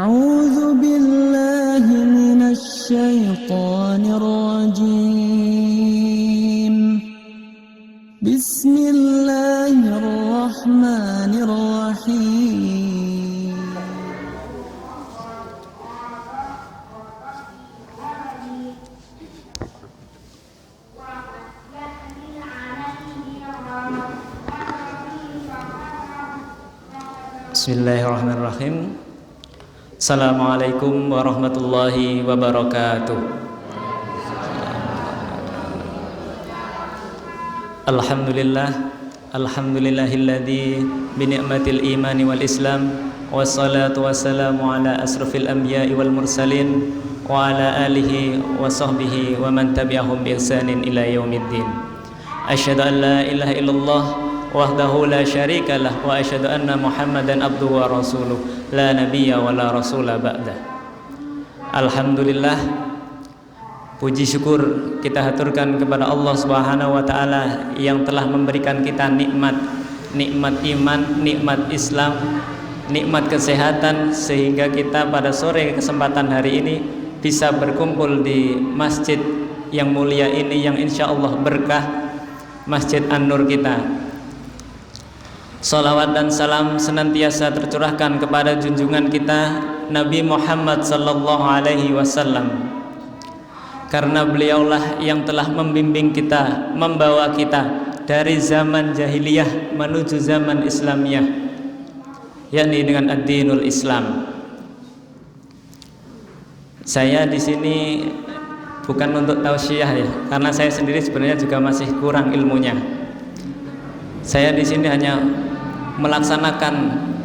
أعوذ بالله من الشيطان الرجيم بسم الله الرحمن الرحيم Bismillahirrahmanirrahim. Assalamualaikum warahmatullahi wabarakatuh. Alhamdulillahilladzi bini'matil imani wal islam wassalatu wassalamu ala asrafil anbiya'i wal mursalin wa ala alihi wa sahbihi wa man tabi'ahum bi ihsanin ila yaumiddin. Asyhadu an la ilaha illallah wahdahu la syarikalah wa asyhadu anna Muhammadan abduhu wa rasuluh la nabiyya wa la rasula ba'dah. Alhamdulillah, puji syukur kita haturkan kepada Allah Subhanahu wa taala yang telah memberikan kita nikmat iman, nikmat Islam, nikmat kesehatan, sehingga kita pada sore kesempatan hari ini bisa berkumpul di masjid yang mulia ini, yang insyaallah berkah, Masjid An-Nur kita. Salawat dan salam senantiasa tercurahkan kepada junjungan kita Nabi Muhammad sallallahu alaihi wasallam, karena beliaulah yang telah membimbing kita, membawa kita dari zaman jahiliyah menuju zaman Islamiyah, yakni dengan ad-dinul Islam. Saya di sini bukan untuk tausiah ya, karena saya sendiri sebenarnya juga masih kurang ilmunya. Saya di sini hanya melaksanakan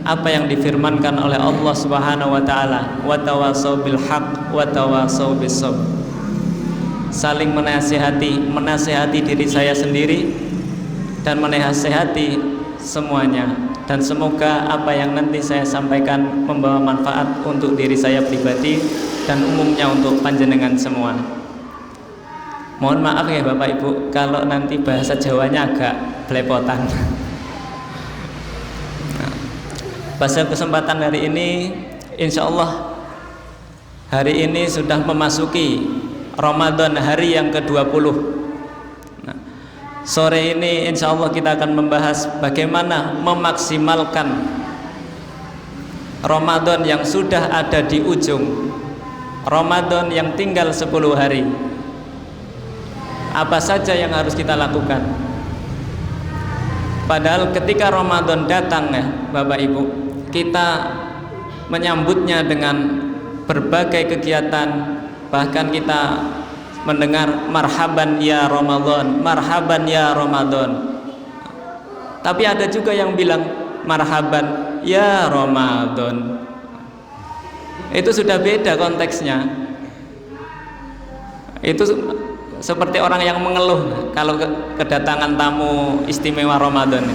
apa yang difirmankan oleh Allah Subhanahu wa taala, wa tawasau bil haq wa tawasau bis sabr. Saling menasihati diri saya sendiri dan menasihati semuanya, dan semoga apa yang nanti saya sampaikan membawa manfaat untuk diri saya pribadi dan umumnya untuk panjenengan semua. Mohon maaf ya Bapak Ibu kalau nanti bahasa Jawanya agak belepotan. Pada kesempatan hari ini, insya Allah hari ini sudah memasuki Ramadan, hari yang ke-20. Sore ini insya Allah kita akan membahas bagaimana memaksimalkan Ramadan yang sudah ada di ujung, Ramadan yang tinggal 10 hari. Apa saja yang harus kita lakukan? Padahal ketika Ramadan datang ya Bapak Ibu, kita menyambutnya dengan berbagai kegiatan, bahkan kita mendengar marhaban ya Ramadan, marhaban ya Ramadan. Tapi ada juga yang bilang marhaban ya Ramadan. Itu sudah beda konteksnya. Itu seperti orang yang mengeluh kalau kedatangan tamu istimewa Ramadan.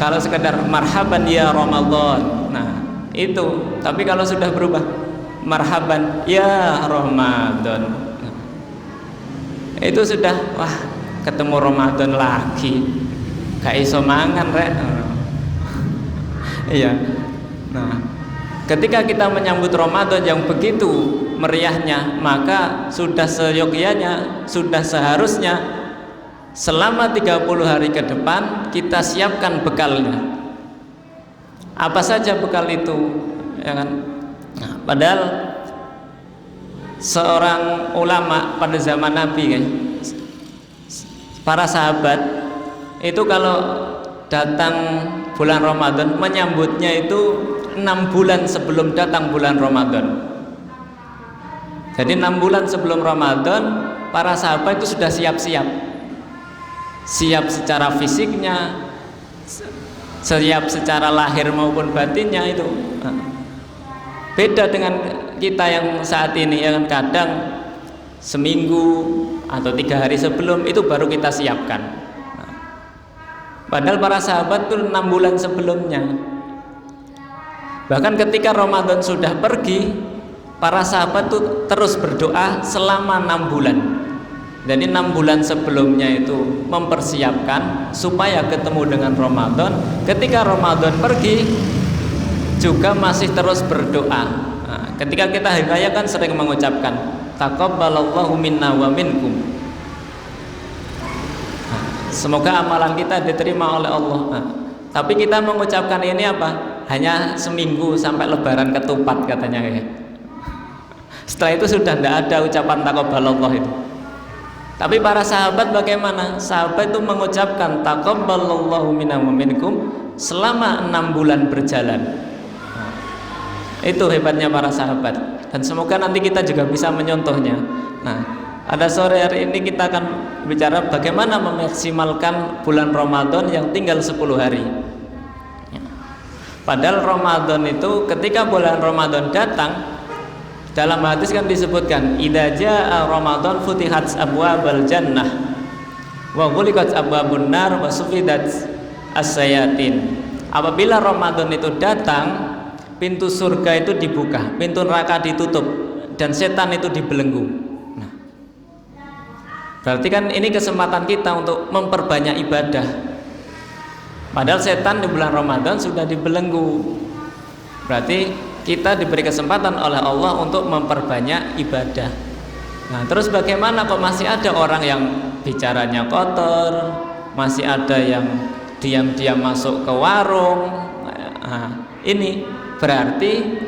Kalau sekedar marhaban ya Ramadan, nah itu. Tapi kalau sudah berubah marhaban ya Ramadan, nah, itu sudah wah ketemu Ramadan lagi, gak iso mangan rek. Iya. Nah, ketika kita menyambut Ramadan yang begitu meriahnya, maka sudah seyogyanya, sudah seharusnya selama 30 hari ke depan kita siapkan bekalnya. Apa saja bekal itu, ya kan? Nah, padahal seorang ulama pada zaman Nabi kan, para sahabat itu kalau datang bulan Ramadan menyambutnya itu 6 bulan sebelum datang bulan Ramadan. Jadi 6 bulan sebelum Ramadan para sahabat itu sudah siap-siap, siap secara fisiknya, siap secara lahir maupun batinnya. Itu beda dengan kita yang saat ini, yang kadang seminggu atau 3 hari sebelum itu baru kita siapkan. Padahal para sahabat itu 6 bulan sebelumnya. Bahkan ketika Ramadan sudah pergi, para sahabat itu terus berdoa selama 6 bulan. Jadi 6 bulan sebelumnya itu mempersiapkan supaya ketemu dengan Ramadan. Ketika Ramadan pergi, juga masih terus berdoa. Nah, ketika kita hari raya kan sering mengucapkan taqabbalallahu minna wa minkum. Nah, semoga amalan kita diterima oleh Allah. Nah, tapi kita mengucapkan ini apa? Hanya seminggu sampai lebaran ketupat katanya ya. Setelah itu sudah tidak ada ucapan taqabbalallah itu. Tapi para sahabat bagaimana? Sahabat itu mengucapkan taqabbalallahu minna wa minkum selama 6 bulan berjalan. Nah, itu hebatnya para sahabat. Dan semoga nanti kita juga bisa menyontohnya. Nah, pada sore hari ini kita akan bicara bagaimana memaksimalkan bulan Ramadan yang tinggal 10 hari. Padahal Ramadan itu ketika bulan Ramadan datang, dalam hadis kan disebutkan idza jaa Ramadan futihat abwabul jannah wa ghuliqat abwabun nar wa sufidat as-sayatin. Apabila Ramadan itu datang, pintu surga itu dibuka, pintu neraka ditutup, dan setan itu dibelenggu. Nah, berarti kan ini kesempatan kita untuk memperbanyak ibadah. Padahal setan di bulan Ramadan sudah dibelenggu. Berarti kita diberi kesempatan oleh Allah untuk memperbanyak ibadah. Nah, terus bagaimana kok masih ada orang yang bicaranya kotor, masih ada yang diam-diam masuk ke warung? Nah, ini berarti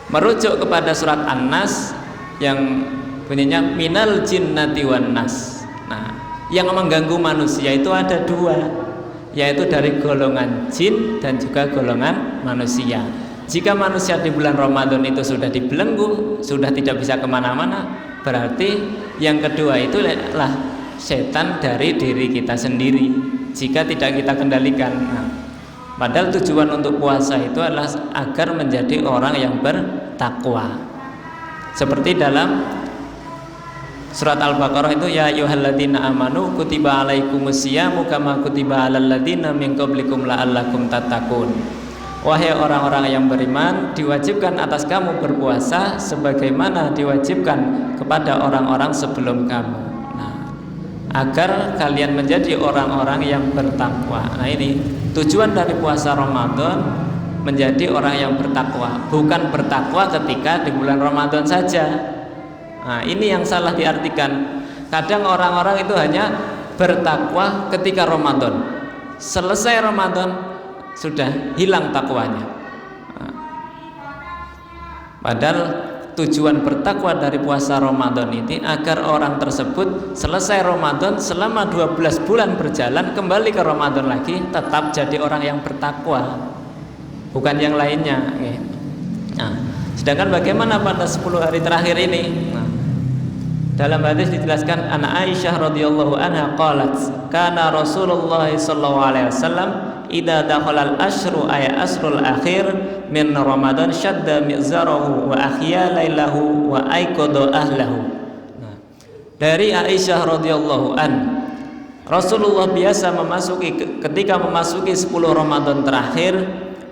merujuk kepada surat An-Nas yang bunyinya minal jinnati wan nas. Nah, yang mengganggu manusia itu ada 2, yaitu dari golongan jin dan juga golongan manusia. Jika manusia di bulan Ramadan itu sudah dibelenggu, sudah tidak bisa kemana-mana, berarti yang kedua itu adalah setan dari diri kita sendiri jika tidak kita kendalikan. Nah, padahal tujuan untuk puasa itu adalah agar menjadi orang yang bertakwa. Seperti dalam surat Al-Baqarah itu ya ayyuhalladzina amanu kutiba alaikumusyamu kama kutiba alal ladzina min qablikum la'allakum tattaqun. Wahai orang-orang yang beriman, diwajibkan atas kamu berpuasa sebagaimana diwajibkan kepada orang-orang sebelum kamu. Nah, agar kalian menjadi orang-orang yang bertakwa. Nah, ini tujuan dari puasa Ramadan, menjadi orang yang bertakwa, bukan bertakwa ketika di bulan Ramadan saja. Nah, ini yang salah diartikan. Kadang orang-orang itu hanya bertakwa ketika Ramadan. Selesai Ramadan sudah hilang takwanya. Nah, padahal tujuan bertakwa dari puasa Ramadan ini agar orang tersebut selesai Ramadan selama 12 bulan berjalan kembali ke Ramadan lagi tetap jadi orang yang bertakwa, bukan yang lainnya. Nah, sedangkan bagaimana pada 10 hari terakhir ini? Nah, dalam hadis dijelaskan ana Aisyah radhiyallahu anha qalat kana Rasulullah sallallahu alaihi wasallam idza dakhala al-ashru ay asrul akhir min Ramadan shadda mizarahu wa ahya lailahu wa aiqadha ahlahu. Nah, dari Aisyah radhiyallahu an, Rasulullah biasa ketika memasuki 10 Ramadan terakhir,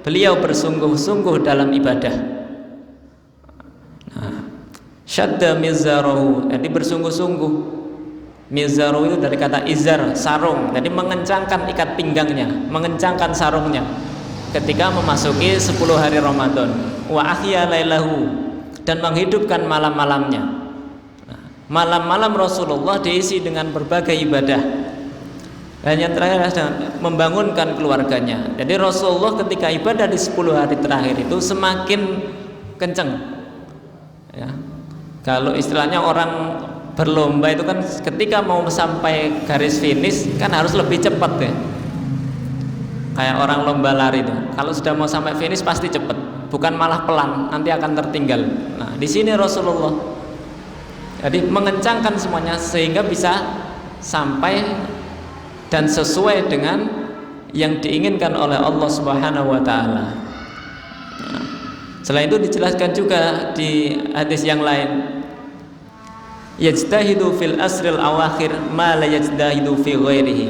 beliau bersungguh-sungguh dalam ibadah. Nah, syadda mizarahu, jadi bersungguh-sungguh. Mizarahu itu dari kata izar, sarung. Jadi mengencangkan ikat pinggangnya, mengencangkan sarungnya ketika memasuki 10 hari Ramadan. Wa ahya lailahu, dan menghidupkan malam-malamnya. Nah, malam-malam Rasulullah diisi dengan berbagai ibadah. Dan yang terakhir adalah membangunkan keluarganya. Jadi Rasulullah ketika ibadah di 10 hari terakhir itu semakin kenceng. Ya. Kalau istilahnya orang berlomba itu kan ketika mau sampai garis finish kan harus lebih cepat ya. Kayak orang lomba lari itu. Kalau sudah mau sampai finish pasti cepat, bukan malah pelan, nanti akan tertinggal. Nah, di sini Rasulullah jadi mengencangkan semuanya sehingga bisa sampai dan sesuai dengan yang diinginkan oleh Allah Subhanahu wa taala. Nah, selain itu dijelaskan juga di hadis yang lain, yajtahidu fil asril awakhir ma la yajtahidu fi ghairihi.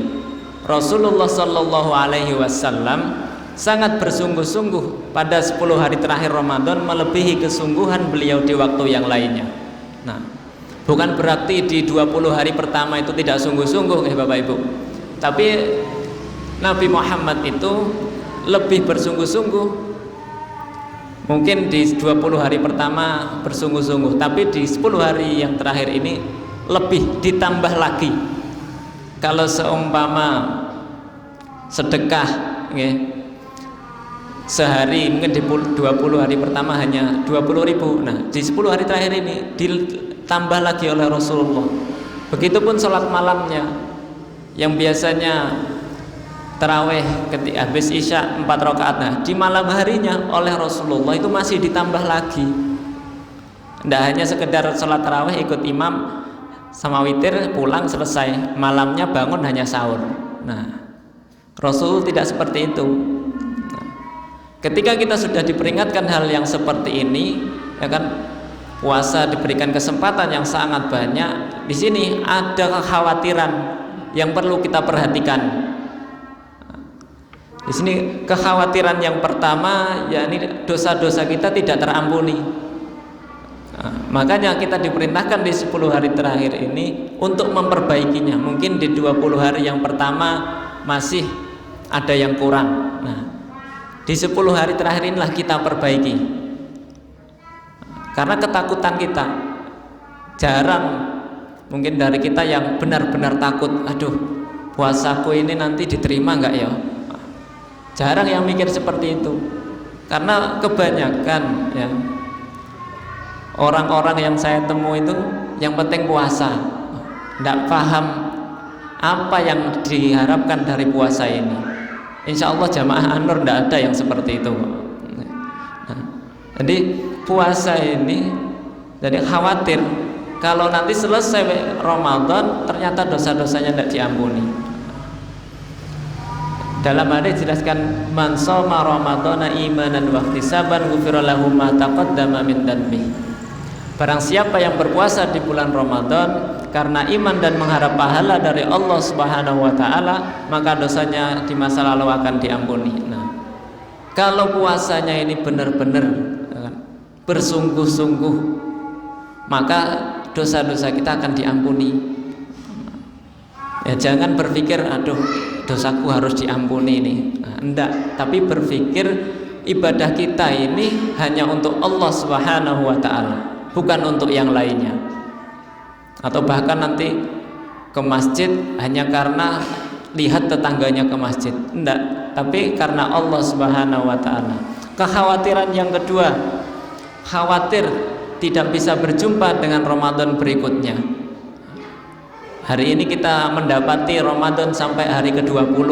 Rasulullah sallallahu alaihi wasallam sangat bersungguh-sungguh pada 10 hari terakhir Ramadan melebihi kesungguhan beliau di waktu yang lainnya. Nah, bukan berarti di 20 hari pertama itu tidak sungguh-sungguh ya Bapak Ibu. Tapi Nabi Muhammad itu lebih bersungguh-sungguh Mungkin di 20 hari pertama bersungguh-sungguh, tapi di 10 hari yang terakhir ini lebih ditambah lagi. Kalau seumpama sedekah sehari mungkin di 20 hari pertama hanya 20.000, nah di 10 hari terakhir ini ditambah lagi oleh Rasulullah. Begitupun sholat malamnya yang biasanya taraweh ketika habis isya 4 rakaat, nah di malam harinya oleh Rasulullah itu masih ditambah lagi. Tidak hanya sekedar sholat taraweh ikut imam sama witir pulang selesai, malamnya bangun hanya sahur. Nah Rasul tidak seperti itu. Nah, ketika kita sudah diperingatkan hal yang seperti ini, ya kan, puasa diberikan kesempatan yang sangat banyak. Di sini ada kekhawatiran yang perlu kita perhatikan. Di sini kekhawatiran yang pertama, yakni dosa-dosa kita tidak terampuni. Nah, makanya kita diperintahkan di 10 hari terakhir ini untuk memperbaikinya. Mungkin di 20 hari yang pertama masih ada yang kurang. Nah, di 10 hari terakhir inilah kita perbaiki. Karena ketakutan kita, jarang mungkin dari kita yang benar-benar takut, aduh puasaku ini nanti diterima enggak ya? Jarang yang mikir seperti itu. Karena kebanyakan ya orang-orang yang saya temui itu yang penting puasa, tidak paham apa yang diharapkan dari puasa ini. Insya Allah jamaah An-Nur tidak ada yang seperti itu. Nah, jadi puasa ini jadi khawatir kalau nanti selesai Ramadan ternyata dosa-dosanya tidak diampuni. Dalam hadis dijelaskan, man shoma ramadhana imanan wa ihtisaban ghufira lahu ma taqaddama min dhanbi. Barang siapa yang berpuasa di bulan Ramadan karena iman dan mengharap pahala dari Allah Subhanahu wa taala, maka dosanya di masa lalu akan diampuni. Nah, kalau puasanya ini benar-benar bersungguh-sungguh, maka dosa-dosa kita akan diampuni. Ya, jangan berpikir aduh dosaku harus diampuni ini. Nah, enggak, tapi berpikir ibadah kita ini hanya untuk Allah Subhanahu wa taala, bukan untuk yang lainnya. Atau bahkan nanti ke masjid hanya karena lihat tetangganya ke masjid. Enggak, tapi karena Allah Subhanahu wa taala. Kekhawatiran yang kedua, khawatir tidak bisa berjumpa dengan Ramadan berikutnya. Hari ini kita mendapati Ramadan sampai hari ke-20.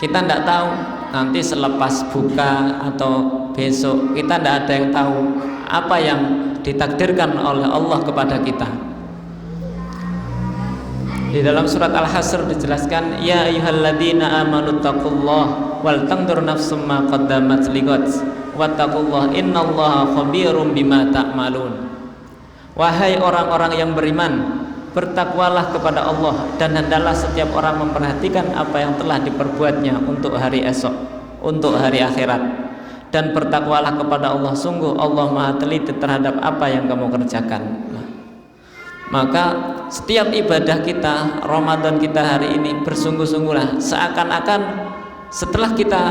Kita tidak tahu nanti selepas buka atau besok, kita tidak ada yang tahu apa yang ditakdirkan oleh Allah kepada kita. Di dalam surat Al-Hasr dijelaskan, ya ayyuhalladzina amanu taqullaha wal tanzur nafsum ma qaddamat lighad wattaqullaha innallaha khabirum bima ta'malun. Wahai orang-orang yang beriman, bertakwalah kepada Allah dan hendaklah setiap orang memperhatikan apa yang telah diperbuatnya untuk hari esok, untuk hari akhirat. Dan bertakwalah kepada Allah, sungguh Allah Maha teliti terhadap apa yang kamu kerjakan. Nah, maka setiap ibadah kita, Ramadan kita hari ini bersungguh-sungguhlah, seakan-akan setelah kita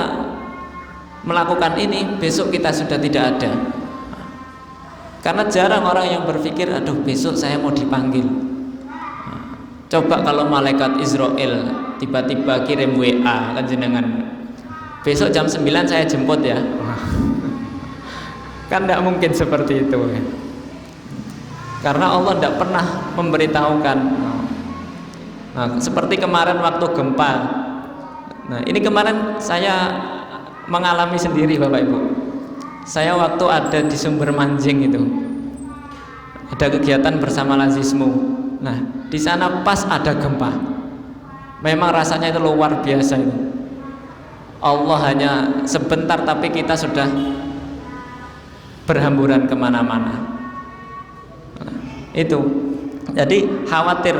melakukan ini besok kita sudah tidak ada. Karena jarang orang yang berpikir aduh besok saya mau dipanggil. Coba kalau malaikat Israel tiba-tiba kirim WA kan jenengan, besok jam 9 saya jemput ya. Kan tidak mungkin seperti itu. Karena Allah tidak pernah memberitahukan. Nah, seperti kemarin waktu gempa. Nah, ini kemarin saya mengalami sendiri Bapak Ibu. Saya waktu ada di Sumber Manjing itu, ada kegiatan bersama Lazismu. Nah, di sana pas ada gempa. Memang rasanya itu luar biasa itu. Allah hanya sebentar tapi kita sudah berhamburan kemana-mana. Nah, itu. Jadi khawatir.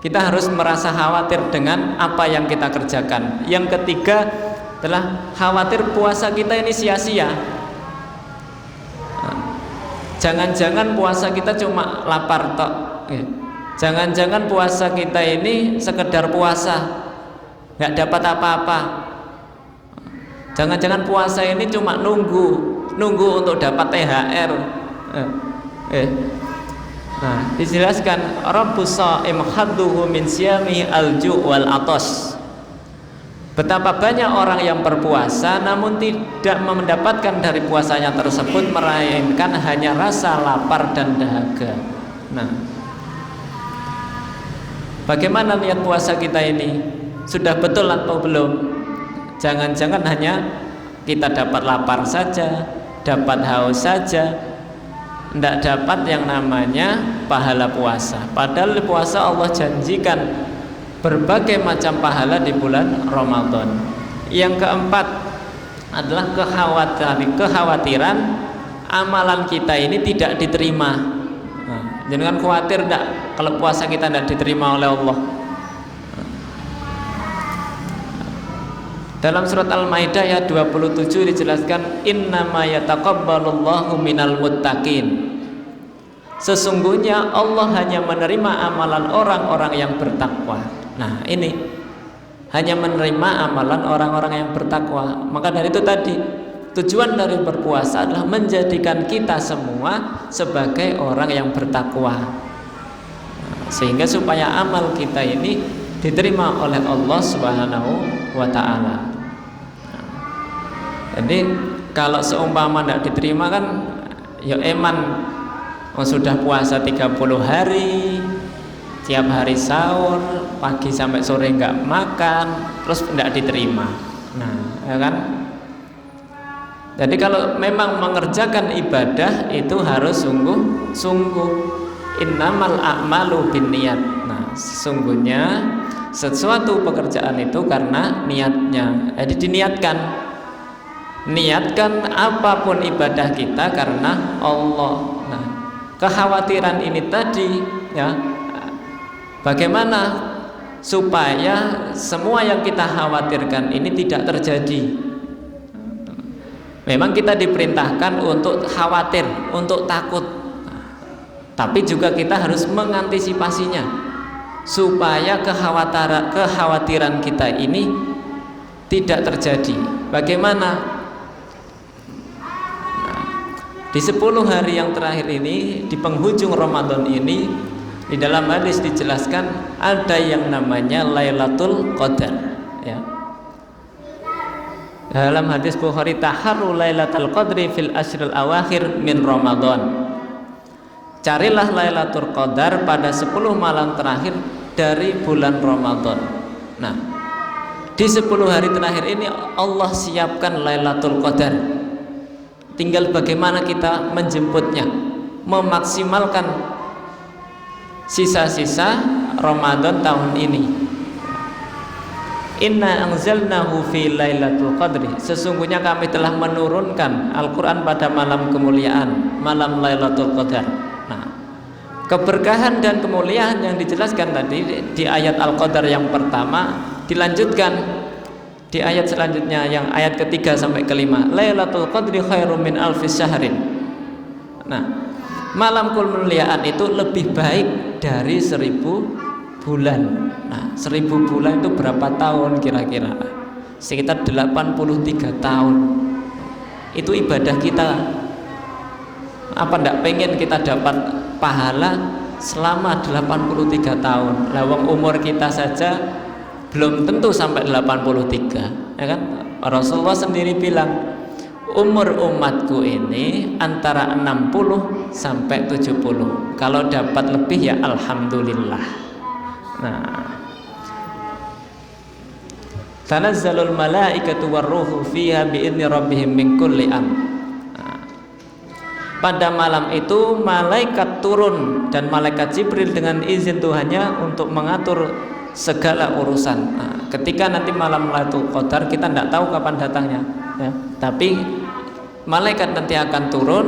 Kita harus merasa khawatir dengan apa yang kita kerjakan. Yang ketiga adalah khawatir puasa kita ini sia-sia. Jangan-jangan puasa kita cuma lapar tok. Jangan-jangan puasa kita ini sekedar puasa, nggak dapat apa-apa. Jangan-jangan puasa ini cuma nunggu untuk dapat THR. Nah, dijelaskan Rabbus shaim hadduhu min siyami al-ju' wal atas. Betapa banyak orang yang berpuasa namun tidak mendapatkan dari puasanya tersebut melainkan hanya rasa lapar dan dahaga. Nah, bagaimana niat puasa kita ini? Sudah betul atau belum? Jangan-jangan hanya kita dapat lapar saja, dapat haus saja, tidak dapat yang namanya pahala puasa. Padahal puasa Allah janjikan berbagai macam pahala di bulan Ramadan. Yang keempat adalah kekhawatiran amalan kita ini tidak diterima. Nah, jangan khawatir tidak kalau puasa kita tidak diterima oleh Allah. Dalam surat Al-Maidah ayat 27 dijelaskan innama yataqabbalullahu minal muttaqin. Sesungguhnya Allah hanya menerima amalan orang-orang yang bertakwa. Nah, ini hanya menerima amalan orang-orang yang bertakwa. Maka dari itu tadi tujuan dari berpuasa adalah menjadikan kita semua sebagai orang yang bertakwa. Sehingga supaya amal kita ini diterima oleh Allah Subhanahu wa ta'ala. Jadi kalau seumpama tidak diterima kan ya eman sudah puasa 30 hari, tiap hari sahur, pagi sampai sore enggak makan, terus tidak diterima. Nah, ya kan? Jadi kalau memang mengerjakan ibadah itu harus sungguh-sungguh. Innamal a'malu binniyat. Nah, sesungguhnya sesuatu pekerjaan itu karena niatnya. Jadi niatkan apapun ibadah kita karena Allah. Nah, kekhawatiran ini tadi ya, bagaimana supaya semua yang kita khawatirkan ini tidak terjadi. Memang kita diperintahkan untuk khawatir, untuk takut, tapi juga kita harus mengantisipasinya supaya kekhawatiran kita ini tidak terjadi. Bagaimana? Di 10 hari yang terakhir ini, di penghujung Ramadan ini, di dalam hadis dijelaskan ada yang namanya Lailatul Qadar ya. Dalam hadis Bukhari, taharru Lailatul Qadri fil ashril awakhir min Ramadan. Carilah Lailatul Qadar pada 10 malam terakhir dari bulan Ramadan. Nah, di 10 hari terakhir ini Allah siapkan Lailatul Qadar. Tinggal bagaimana kita menjemputnya, memaksimalkan sisa-sisa Ramadan tahun ini. Inna anzalnahu fi Lailatul Qadri. Sesungguhnya kami telah menurunkan Al-Quran pada malam kemuliaan, malam Lailatul Qadar. Nah, keberkahan dan kemuliaan yang dijelaskan tadi di ayat Al-Qadar yang pertama dilanjutkan di ayat selanjutnya, yang ayat ketiga sampai kelima. Lailatul Qadri khairum min alfis syahrin. Nah, malam kemuliaan itu lebih baik dari 1000 bulan. Nah, 1000 bulan itu berapa tahun kira-kira? Sekitar 83 tahun. Itu ibadah kita. Apa ndak pengen kita dapat pahala selama 83 tahun? Lawang umur kita saja belum tentu sampai 83, ya kan? Rasulullah sendiri bilang umur umatku ini antara 60 sampai 70. Kalau dapat lebih ya alhamdulillah. Nah, tanazzalul malaikatu warruhu fiha biidzni rabbihim min kulli am. Pada malam itu malaikat turun dan malaikat Jibril dengan izin Tuhannya untuk mengatur segala urusan. Nah, ketika nanti malam Lailatul Qadar kita tidak tahu kapan datangnya ya. Tapi malaikat nanti akan turun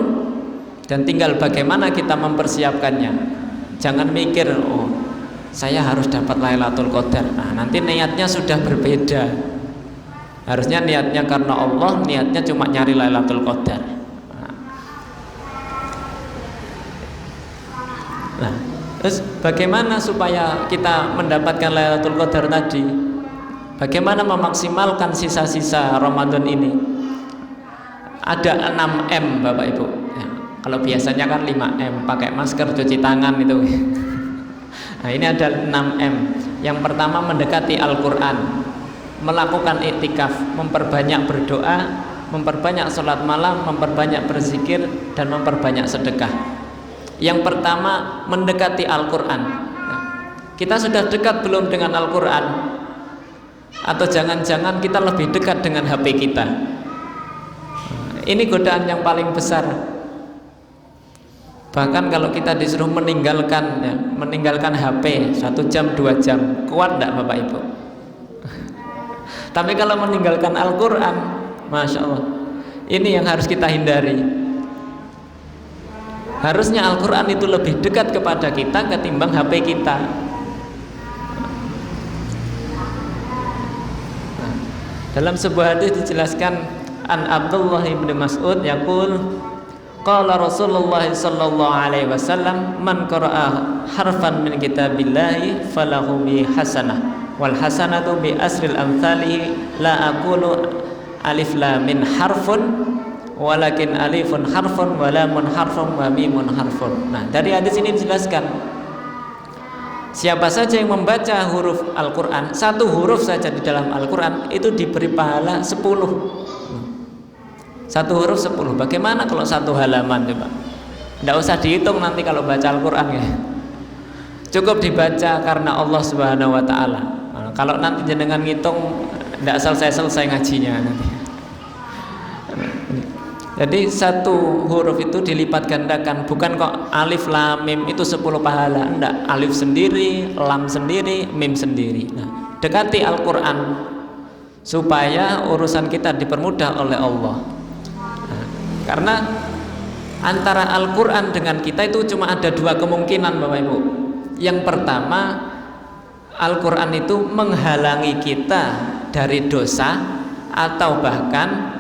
dan tinggal bagaimana kita mempersiapkannya. Jangan mikir oh saya harus dapat Lailatul Qadar. Nah, nanti niatnya sudah berbeda. Harusnya niatnya karena Allah, niatnya cuma nyari Lailatul Qadar. Nah, terus bagaimana supaya kita mendapatkan Lailatul Qadar tadi? Bagaimana memaksimalkan sisa-sisa Ramadan ini? ada 6M Bapak Ibu ya, kalau biasanya kan 5M, pakai masker, cuci tangan itu. Nah ini ada 6M. Yang pertama mendekati Al-Quran, melakukan iktikaf, memperbanyak berdoa, memperbanyak sholat malam, memperbanyak berzikir, dan memperbanyak sedekah. Yang pertama mendekati Al-Quran. Nah, kita sudah dekat belum dengan Al-Quran? Atau jangan-jangan kita lebih dekat dengan HP kita? Ini godaan yang paling besar. Bahkan kalau kita disuruh meninggalkan HP 1 jam 2 jam, kuat enggak Bapak Ibu? Tapi kalau meninggalkan Al-Quran, Masya Allah, ini yang harus kita hindari. Harusnya Al-Quran itu lebih dekat kepada kita ketimbang HP kita. Dalam sebuah hadis dijelaskan, an Abdullah bin Mas'ud yaqul qala Rasulullah sallallahu alaihi wasallam man qara'a harfan min kitabillahi falahu bi hasanah wal hasanatu bi asril amthalihi la aqulu alif lam min harfun walakin alifun harfun wa lamun harfun wa mimun harfun. Nah, dari hadis ini dijelaskan, siapa saja yang membaca huruf Al-Quran, 1 huruf saja di dalam Al-Quran, itu diberi pahala 10. 1 huruf 10. Bagaimana kalau 1 halaman coba? Tidak usah dihitung nanti kalau baca Al-Quran ya. Cukup dibaca karena Allah Subhanahu wa Ta'ala. Nah, kalau nanti jenengan ngitung, tidak selesai-selesai ngajinya nanti. Jadi 1 huruf itu dilipat gandakan, bukan kok alif lam mim itu 10 pahala, enggak, alif sendiri, lam sendiri, mim sendiri. Nah, dekati Al-Quran supaya urusan kita dipermudah oleh Allah. Nah, karena antara Al-Quran dengan kita itu cuma ada 2 kemungkinan Bapak Ibu. Yang pertama, Al-Quran itu menghalangi kita dari dosa, atau bahkan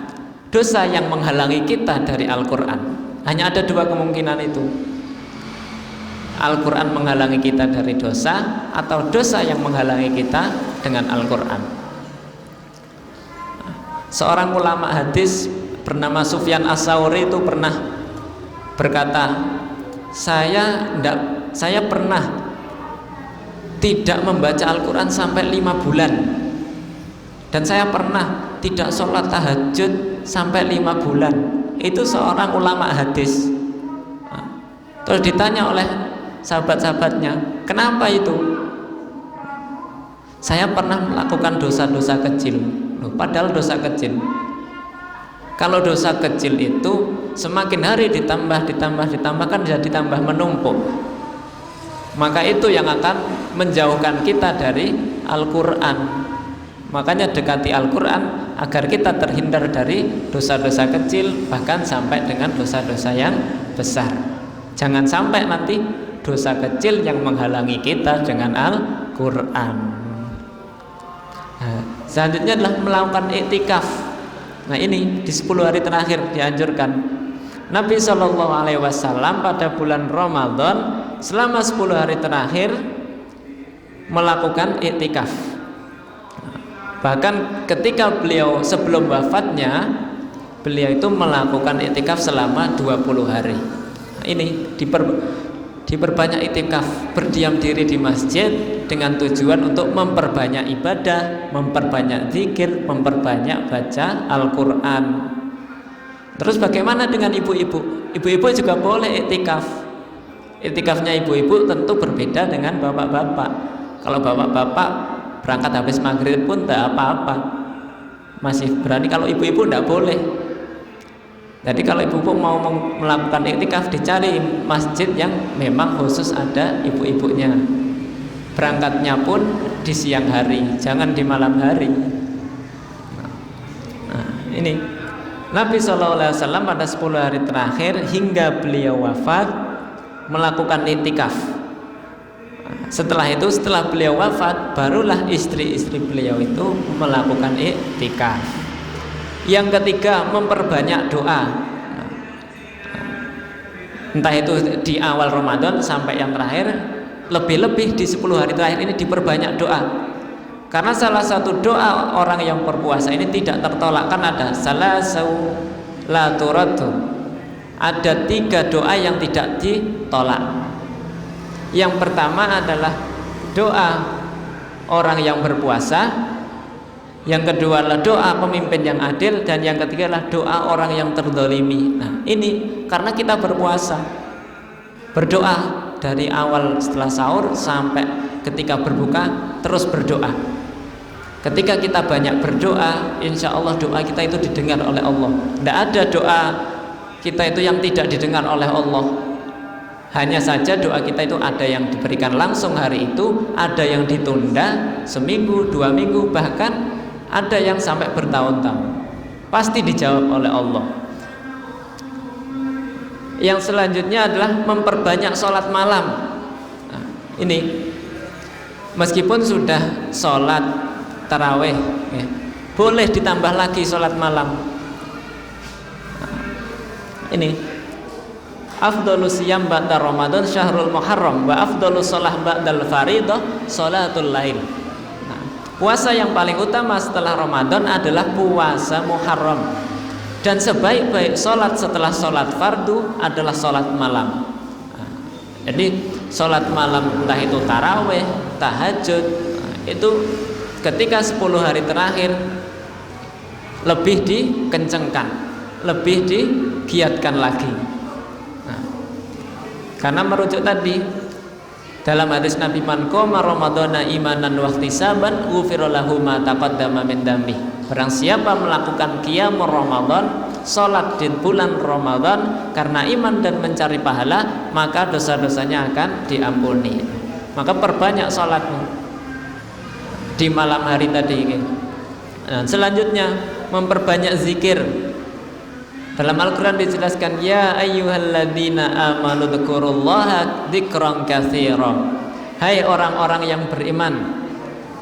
dosa yang menghalangi kita dari Al-Quran. Hanya ada 2 kemungkinan itu. Al-Quran menghalangi kita dari dosa, atau dosa yang menghalangi kita dengan Al-Quran. Seorang ulama hadis bernama Sufyan As-Tsauri itu pernah berkata, saya pernah tidak membaca Al-Quran sampai 5 bulan, dan saya pernah tidak sholat tahajud sampai 5 bulan. Itu seorang ulama hadis. Terus ditanya oleh sahabat-sahabatnya, kenapa itu? Saya pernah melakukan dosa-dosa kecil. Loh, padahal dosa kecil. Kalau dosa kecil itu semakin hari ditambah kan jadi tambah menumpuk. Maka itu yang akan menjauhkan kita dari Al-Quran. Makanya dekati Al-Quran agar kita terhindar dari dosa-dosa kecil, bahkan sampai dengan dosa-dosa yang besar. Jangan sampai nanti dosa kecil yang menghalangi kita dengan Al-Quran. Nah, selanjutnya adalah melakukan iktikaf. Nah, ini di 10 hari terakhir dianjurkan. Nabi SAW pada bulan Ramadan selama 10 hari terakhir melakukan iktikaf. Bahkan ketika beliau sebelum wafatnya, beliau itu melakukan iktikaf selama 20 hari. Nah, ini diperbanyak iktikaf, berdiam diri di masjid dengan tujuan untuk memperbanyak ibadah, memperbanyak zikir, memperbanyak baca Al-Quran. Terus bagaimana dengan ibu-ibu? Ibu-ibu juga boleh iktikaf. Iktikafnya ibu-ibu tentu berbeda dengan bapak-bapak. Kalau bapak-bapak berangkat habis maghrib pun tidak apa-apa, masih berani. Kalau ibu-ibu tidak boleh. Jadi kalau ibu-ibu mau melakukan iktikaf, dicari masjid yang memang khusus ada ibu-ibunya. Berangkatnya pun di siang hari, jangan di malam hari. Nah, ini Nabi SAW pada 10 hari terakhir hingga beliau wafat melakukan iktikaf. Setelah itu, setelah beliau wafat, barulah istri-istri beliau itu melakukan iktikaf. Yang ketiga, memperbanyak doa. Entah itu di awal Ramadan sampai yang terakhir, lebih-lebih di 10 hari terakhir ini diperbanyak doa. Karena salah satu doa orang yang berpuasa ini tidak tertolak, kan ada salasau la turaddu. Ada 3 doa yang tidak ditolak. Yang pertama adalah doa orang yang berpuasa, yang kedua adalah doa pemimpin yang adil, dan yang ketiga adalah doa orang yang terzalimi. Nah, ini karena kita berpuasa, berdoa dari awal setelah sahur sampai ketika berbuka terus berdoa. Ketika kita banyak berdoa, insya Allah doa kita itu didengar oleh Allah. Tidak ada doa kita itu yang tidak didengar oleh Allah. Hanya saja doa kita itu ada yang diberikan langsung hari itu, ada yang ditunda seminggu, 2 minggu, bahkan ada yang sampai bertahun-tahun. Pasti dijawab oleh Allah. Yang selanjutnya adalah memperbanyak sholat malam. Nah, ini meskipun sudah sholat taraweh, ya, boleh ditambah lagi sholat malam. Nah, ini afdhalus siyam ba'da Ramadan syahrul Muharram wa afdhalus shalah ba'dal faridah sholatul lail. Nah, puasa yang paling utama setelah Ramadan adalah puasa Muharram, dan sebaik-baik sholat setelah sholat fardu adalah sholat malam. Nah, jadi sholat malam entah itu taraweh, tahajud, nah, itu ketika 10 hari terakhir lebih dikencengkan, lebih digiatkan lagi. Nah, karena merujuk tadi dalam hadis Nabi, man qoma ramadhana imanan wa ihtisaban ghufira lahu ma taqaddama min dambi. Barang siapa melakukan qiyamul Ramadan, salat di bulan Ramadan karena iman dan mencari pahala, maka dosa-dosanya akan diampuni. Maka perbanyak salatmu di malam hari tadi. Nah, selanjutnya memperbanyak zikir. Dalam Al-Quran dijelaskan, ya ayyuhalladzina amanu dzkurullaha dzikran katsira. Hai orang-orang yang beriman,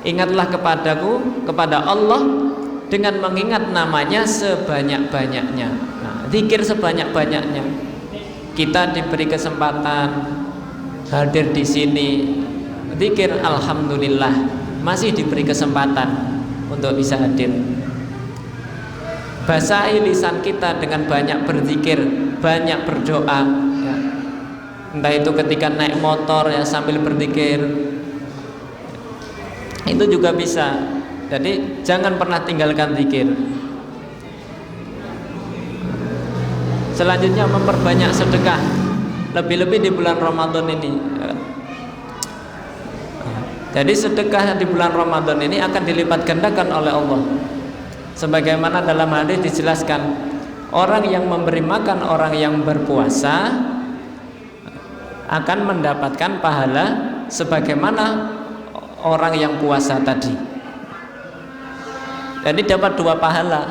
ingatlah kepadaku, kepada Allah dengan mengingat namanya sebanyak-banyaknya. Nah, zikir sebanyak-banyaknya. Kita diberi kesempatan hadir di sini, zikir, alhamdulillah masih diberi kesempatan untuk bisa hadir. Basahi lisan kita dengan banyak berzikir, banyak berdoa, ya. Entah itu ketika naik motor ya sambil berzikir, itu juga bisa. Jadi jangan pernah tinggalkan zikir. Selanjutnya memperbanyak sedekah, lebih-lebih di bulan Ramadan ini. Jadi sedekah di bulan Ramadan ini akan dilipat gandakan oleh Allah. Sebagaimana dalam hadis dijelaskan, orang yang memberi makan orang yang berpuasa akan mendapatkan pahala sebagaimana orang yang puasa tadi. Jadi dapat 2 pahala,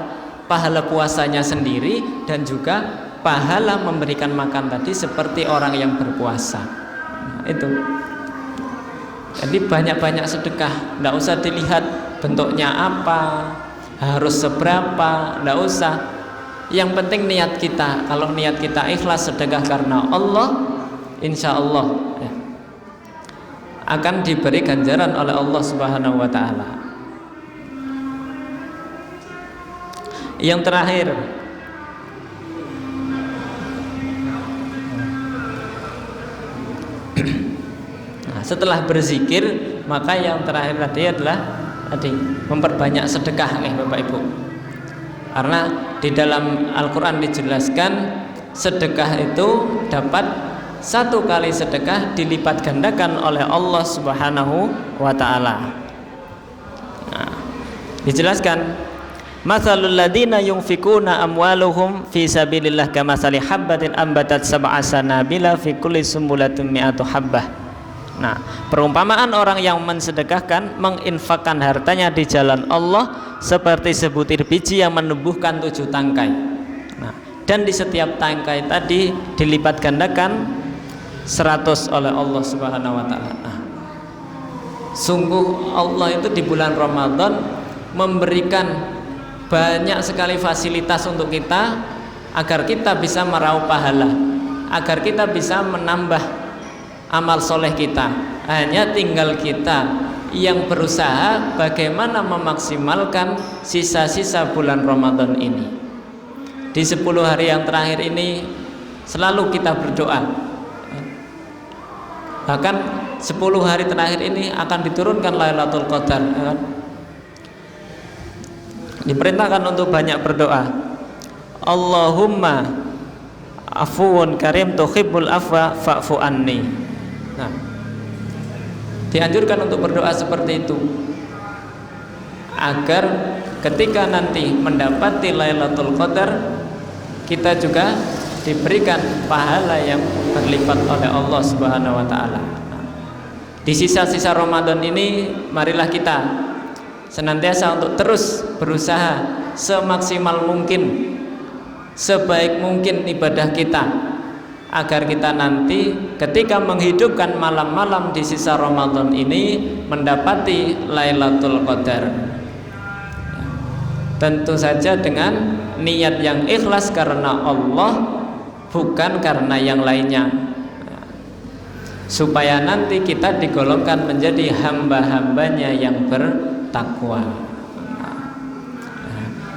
pahala puasanya sendiri dan juga pahala memberikan makan tadi seperti orang yang berpuasa. Nah, itu. Jadi banyak-banyak sedekah, tidak usah dilihat bentuknya apa, harus seberapa, tidak usah. Yang penting niat kita. Kalau niat kita ikhlas sedekah karena Allah, insya Allah ya, akan diberi ganjaran oleh Allah Subhanahu wa Ta'ala. Yang terakhir, nah, setelah berzikir, maka yang terakhir tadi adalah memperbanyak sedekah, Bapak Ibu. Karena di dalam Al-Quran dijelaskan sedekah itu dapat 1 kali sedekah dilipat gandakan oleh Allah Subhanahu wa Ta'ala. Nah, dijelaskan, mathalul ladzina yunfikuna amwaluhum fi sabilillah kamathali habbatin ambatat sab'a sanabila fi kulli sumbulatin mi'atu habbah. Nah, perumpamaan orang yang mensedekahkan, menginfakkan hartanya di jalan Allah seperti sebutir biji yang menumbuhkan 7 tangkai. Nah, dan di setiap tangkai tadi dilipat gandakan 100 oleh Allah Subhanahu wa Ta'ala. Nah, sungguh Allah itu di bulan Ramadan memberikan banyak sekali fasilitas untuk kita agar kita bisa meraup pahala, agar kita bisa menambah amal soleh kita. Hanya tinggal kita yang berusaha bagaimana memaksimalkan sisa-sisa bulan Ramadan ini. di 10 hari yang terakhir ini selalu kita berdoa. Bahkan 10 hari terakhir ini akan diturunkan Lailatul Qadar, ya kan? Diperintahkan untuk banyak berdoa. Allahumma afuwun karim tuhibbul afwa fa'fu anni. Nah, dianjurkan untuk berdoa seperti itu agar ketika nanti mendapati Lailatul Qadar kita juga diberikan pahala yang berlipat oleh Allah Subhanahu wa taala. Di sisa-sisa Ramadan ini marilah kita senantiasa untuk terus berusaha semaksimal mungkin, sebaik mungkin ibadah kita, agar kita nanti ketika menghidupkan malam-malam di sisa Ramadan ini mendapati Lailatul Qadar. Tentu saja dengan niat yang ikhlas karena Allah, bukan karena yang lainnya, supaya nanti kita digolongkan menjadi hamba-hambanya yang bertakwa.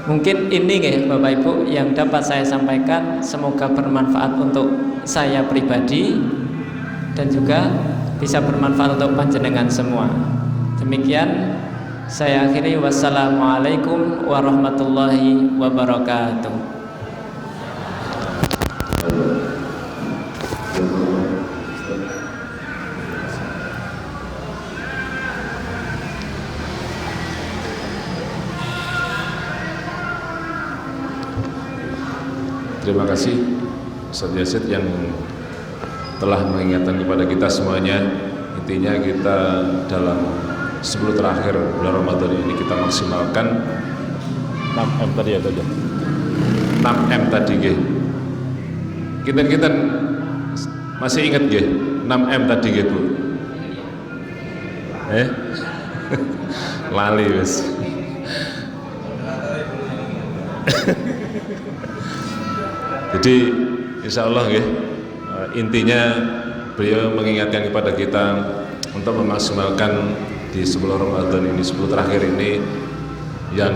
Mungkin ini ya Bapak Ibu yang dapat saya sampaikan, semoga bermanfaat untuk saya pribadi dan juga bisa bermanfaat untuk panjenengan semua. Demikian saya akhiri, wassalamualaikum warahmatullahi wabarakatuh. Terima kasih Ustaz Yazid yang telah mengingatkan kepada kita semuanya. Intinya kita dalam 10 terakhir bulan Ramadan ini kita maksimalkan 6M tadi ya tadi. 6M tadi nggih. Kita masih ingat nggih 6M tadi nggih Bu? Lali wis. Jadi insya Allah ya, intinya beliau mengingatkan kepada kita untuk memaksimalkan di 10 Ramadan ini, 10 terakhir ini, yang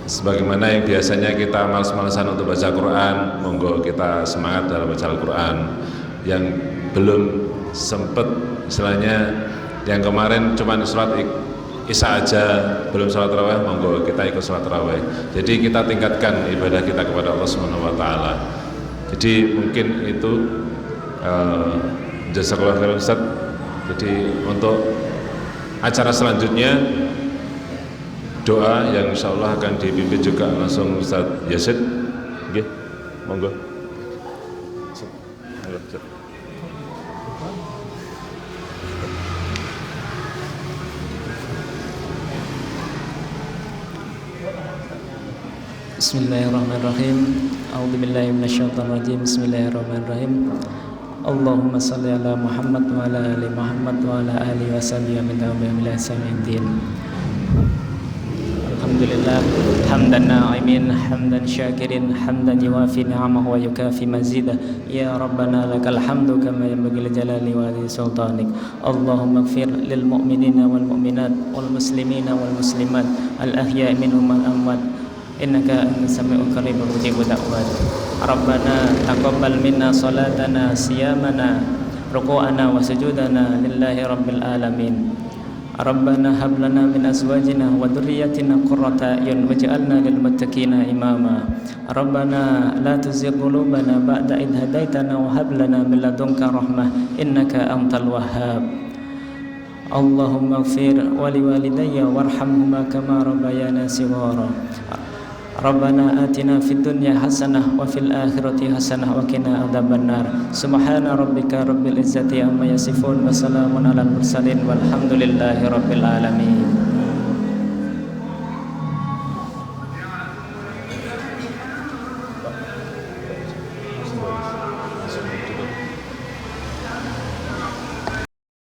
sebagaimana yang biasanya kita malas-malasan untuk baca Quran, monggo kita semangat dalam baca Al-Quran. Yang belum sempat istilahnya, yang kemarin cuma sholat Isya aja belum sholat tarawih, monggo kita ikut sholat tarawih. Jadi kita tingkatkan ibadah kita kepada Allah Subhanahu wa taala. Jadi mungkin itu jazakallahu khairan Ustaz. Jadi untuk acara selanjutnya doa yang insyaallah akan dipimpin juga langsung Ustaz Yazid. Nggih, monggo. Bismillahirrahmanirrahim. A'udzubillahi minasyaitonir rajim. Bismillahirrahmanirrahim. Allahumma shalli ala Muhammad wa ala ali Muhammad wa ala alihi washabihi min tawabbil sami'in. Alhamdulillah hamdan na'imin hamdan syakirin hamdan yuwafi ni'amahu wa yukafi mazidah. Ya Rabbana lakal hamdu kama yanbaghi li jalali wa li sultanik. Allahumma ighfir lil mu'minina wal mu'minat wal muslimina wal muslimat al ahya'i minhum wal amwat. Innaka antas sami'ul qareeb mujibud da'wat. Rabbana taqabbal minna salatana siyamana ruku'ana wa sujudana lillahi rabbil alamin. Rabbana hab lana min azwajina wa dhurriyyatina qurrata a'yun waj'alna lil muttaqina imama. Rabbana la tuzigh qulubana ba'da idh hadaitana wa hab lana min ladunka rahmah innaka antal wahhab. Allahumma ighfir wa liwalidayya warhamhuma kama rabbayana shighara. Rabbana atina fid dunya hasanah wa fil akhirati hasanah wa qina adzabannar. Subhana rabbika rabbil izzati amma yasifun wa salamun alal mursalin walhamdulillahi rabbil alamin.